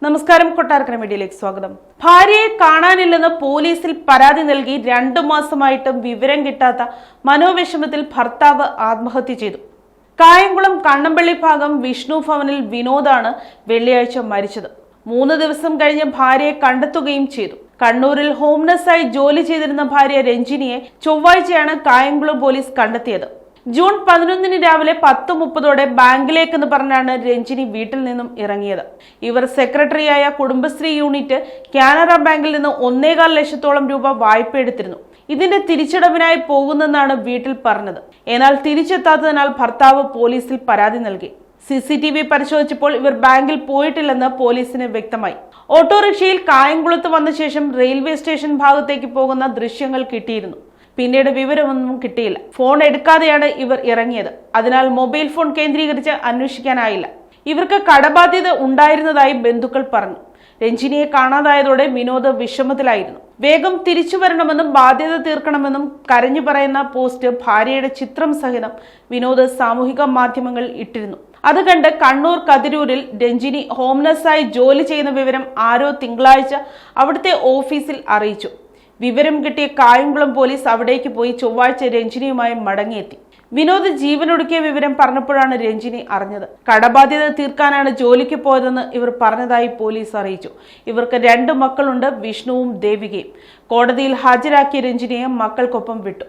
നമസ്കാരം. കൊട്ടാരക്കര മീഡിയയിലേക്ക് സ്വാഗതം. ഭാര്യയെ കാണാനില്ലെന്ന് പോലീസിൽ പരാതി നൽകി 2 മാസമായിട്ടും വിവരം കിട്ടാത്ത മനോവിഷമത്തിൽ ഭർത്താവ് ആത്മഹത്യ ചെയ്തു. കായംകുളം കണ്ണമ്പള്ളി ഭാഗം വിഷ്ണു ഭവനിൽ വിനോദാണ് വെള്ളിയാഴ്ച മരിച്ചത്. 3 ദിവസം കഴിഞ്ഞ് ഭാര്യയെ കണ്ടെത്തുകയും ചെയ്തു. കണ്ണൂരിൽ ഹോംനഴ്സായി ജോലി ചെയ്തിരുന്ന ഭാര്യ രഞ്ജിനിയെ ചൊവ്വാഴ്ചയാണ് കായംകുളം പോലീസ് കണ്ടെത്തിയത്. ജൂൺ 11 രാവിലെ 10:30 ബാങ്കിലേക്കെന്ന് പറഞ്ഞാണ് രഞ്ജിനി വീട്ടിൽ നിന്നും ഇറങ്ങിയത്. ഇവർ സെക്രട്ടറിയായ കുടുംബശ്രീ യൂണിറ്റ് കാനറ ബാങ്കിൽ നിന്ന് 1.25 ലക്ഷത്തോളം രൂപ വായ്പ എടുത്തിരുന്നു. ഇതിന്റെ തിരിച്ചടവിനായി പോകുന്നെന്നാണ് വീട്ടിൽ പറഞ്ഞത്. എന്നാൽ തിരിച്ചെത്താത്തതിനാൽ ഭർത്താവ് പോലീസിൽ പരാതി നൽകി. CCTV പരിശോധിച്ചപ്പോൾ ഇവർ ബാങ്കിൽ പോയിട്ടില്ലെന്ന് പോലീസിന് വ്യക്തമായി. ഓട്ടോറിക്ഷയിൽ കായംകുളത്ത് വന്ന ശേഷം റെയിൽവേ സ്റ്റേഷൻ ഭാഗത്തേക്ക് പോകുന്ന ദൃശ്യങ്ങൾ കിട്ടിയിരുന്നു. പിന്നീട് വിവരമൊന്നും കിട്ടിയില്ല. ഫോൺ എടുക്കാതെയാണ് ഇവർ ഇറങ്ങിയത്. അതിനാൽ മൊബൈൽ ഫോൺ കേന്ദ്രീകരിച്ച് അന്വേഷിക്കാനായില്ല. ഇവർക്ക് കടബാധ്യത ഉണ്ടായിരുന്നതായി ബന്ധുക്കൾ പറഞ്ഞു. രഞ്ജിനിയെ കാണാതായതോടെ വിനോദ് വിഷമത്തിലായിരുന്നു. വേഗം തിരിച്ചു വരണമെന്നും ബാധ്യത തീർക്കണമെന്നും കരഞ്ഞു പറയുന്ന പോസ്റ്റ് ഭാര്യയുടെ ചിത്രം സഹിതം വിനോദ് സാമൂഹിക മാധ്യമങ്ങളിൽ ഇട്ടിരുന്നു. അത് കണ്ട് കണ്ണൂർ കതിരൂരിൽ രഞ്ജിനി ഹോംനഴ്സായി ജോലി ചെയ്യുന്ന വിവരം ആരോ തിങ്കളാഴ്ച അവിടുത്തെ ഓഫീസിൽ അറിയിച്ചു. വിവരം കിട്ടിയ കായംകുളം പോലീസ് അവിടേക്ക് പോയി ചൊവ്വാഴ്ച രഞ്ജിനിയുമായി മടങ്ങിയെത്തി. വിനോദ് ജീവനൊടുക്കിയ വിവരം പറഞ്ഞപ്പോഴാണ് രഞ്ജിനി അറിഞ്ഞത്. കടബാധ്യത തീർക്കാനാണ് ജോലിക്ക് പോയതെന്ന് ഇവർ പറഞ്ഞതായി പോലീസ് അറിയിച്ചു. ഇവർക്ക് 2 മക്കളുണ്ട്, വിഷ്ണുവും ദേവികയും. കോടതിയിൽ ഹാജരാക്കിയ രഞ്ജിനിയെ മക്കൾക്കൊപ്പം വിട്ടു.